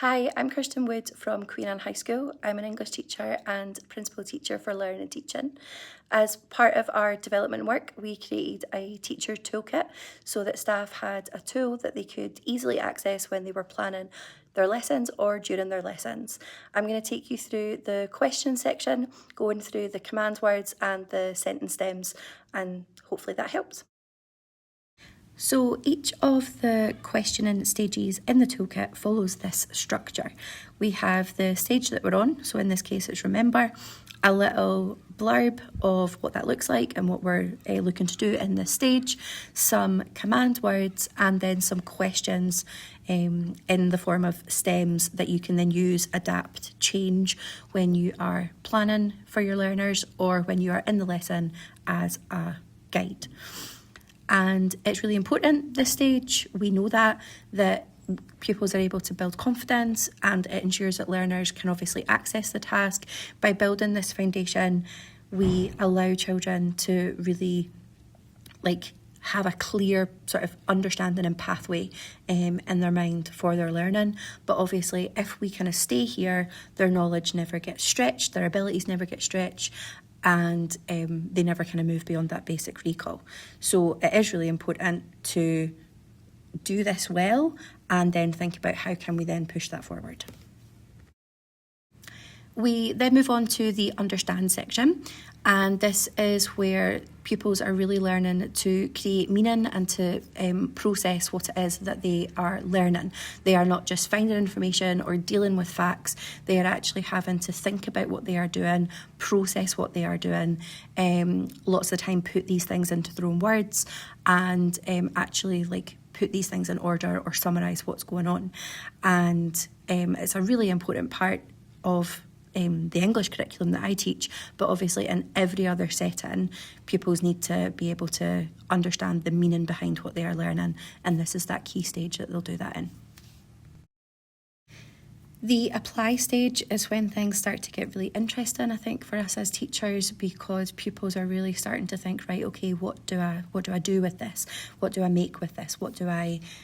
Hi, I'm Kirsten Wood from Queen Anne High School. I'm an English teacher and principal teacher for Learning and Teaching. As part of our development work, we created a teacher toolkit so that staff had a tool that they could easily access when they were planning their lessons or during their lessons. I'm going to take you through the question section, going through the command words and the sentence stems, and hopefully that helps. So each of the questioning stages in the toolkit follows this structure. We have the stage that we're on, so in this case it's remember, a little blurb of what that looks like and what we're looking to do in this stage, some command words, and then some questions in the form of stems that you can then use, adapt, change when you are planning for your learners or when you are in the lesson as a guide. And it's really important, this stage, we know that pupils are able to build confidence, and it ensures that learners can obviously access the task. By building this foundation, we allow children to really have a clear sort of understanding and pathway in their mind for their learning. But obviously, if we kind of stay here, their knowledge never gets stretched, their abilities never get stretched, and they never kind of move beyond that basic recall. So it is really important to do this well and then think about how can we then push that forward. We then move on to the understand section, and this is where pupils are really learning to create meaning and to process what it is that they are learning. They are not just finding information or dealing with facts, they are actually having to think about what they are doing, process what they are doing, lots of the time put these things into their own words and actually put these things in order or summarise what's going on. And it's a really important part of the English curriculum that I teach, but obviously in every other setting, pupils need to be able to understand the meaning behind what they are learning, and this is that key stage that they'll do that in. The apply stage is when things start to get really interesting, I think, for us as teachers, because pupils are really starting to think, right, okay, what do I do with this? What do I make with this?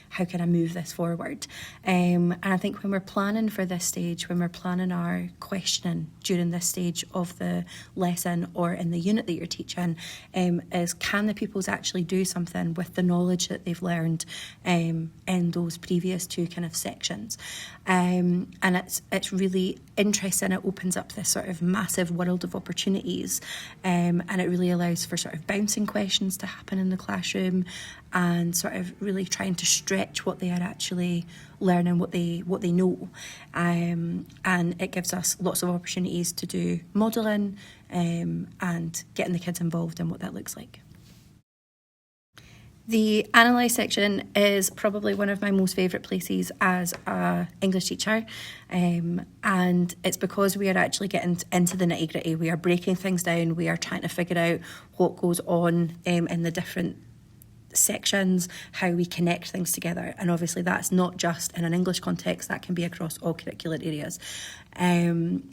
How can I move this forward? And I think when we're planning for this stage, when we're planning our questioning during this stage of the lesson or in the unit that you're teaching, is can the pupils actually do something with the knowledge that they've learned in those previous two kind of sections? And it's really interesting. It opens up this sort of massive world of opportunities, and it really allows for sort of bouncing questions to happen in the classroom and sort of really trying to stretch what they are actually learning, what they know. And it gives us lots of opportunities to do modelling and getting the kids involved in what that looks like. The analyse section is probably one of my most favourite places as an English teacher, and it's because we are actually getting into the nitty-gritty. We are breaking things down, we are trying to figure out what goes on in the different sections, how we connect things together, and obviously that's not just in an English context, that can be across all curricular areas.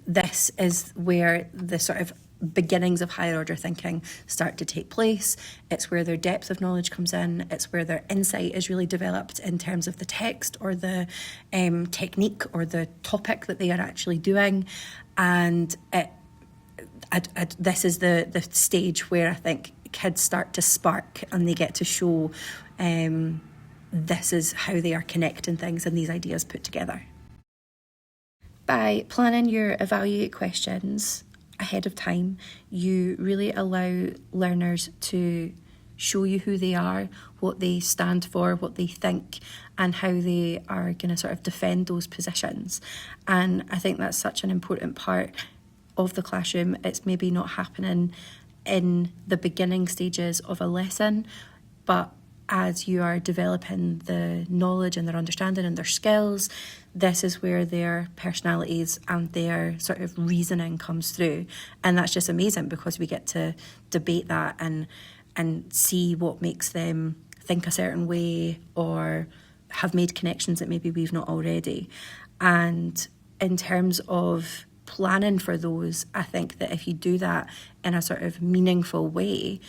This is where the sort of beginnings of higher order thinking start to take place. It's where their depth of knowledge comes in. It's where their insight is really developed in terms of the text or the technique or the topic that they are actually doing. And this is the stage where I think kids start to spark and they get to show this is how they are connecting things and these ideas put together. By planning your evaluate questions ahead of time, you really allow learners to show you who they are, what they stand for, what they think, and how they are going to sort of defend those positions. And I think that's such an important part of the classroom. It's maybe not happening in the beginning stages of a lesson, but as you are developing the knowledge and their understanding and their skills, this is where their personalities and their sort of reasoning comes through. And that's just amazing because we get to debate that and see what makes them think a certain way or have made connections that maybe we've not already. And in terms of planning for those, I think that if you do that in a sort of meaningful way,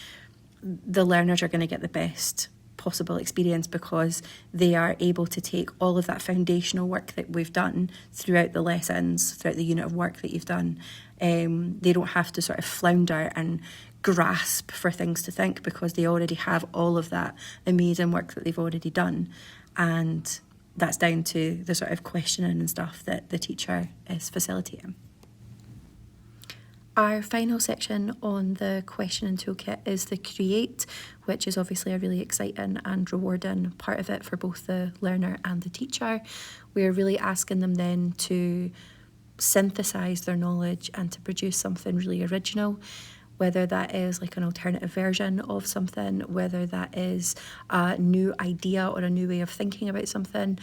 the learners are going to get the best possible experience, because they are able to take all of that foundational work that we've done throughout the lessons, throughout the unit of work that you've done. They don't have to sort of flounder and grasp for things to think, because they already have all of that amazing work that they've already done. And that's down to the sort of questioning and stuff that the teacher is facilitating. Our final section on the questioning toolkit is the create, which is obviously a really exciting and rewarding part of it for both the learner and the teacher. We're really asking them then to synthesize their knowledge and to produce something really original, whether that is like an alternative version of something, whether that is a new idea or a new way of thinking about something,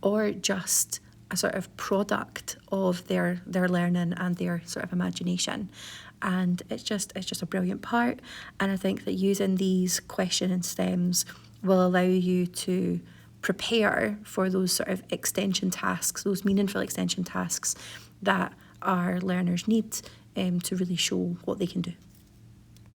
or just a sort of product of their learning and their sort of imagination. And it's just a brilliant part. And I think that using these questioning stems will allow you to prepare for those sort of extension tasks, those meaningful extension tasks that our learners need to really show what they can do.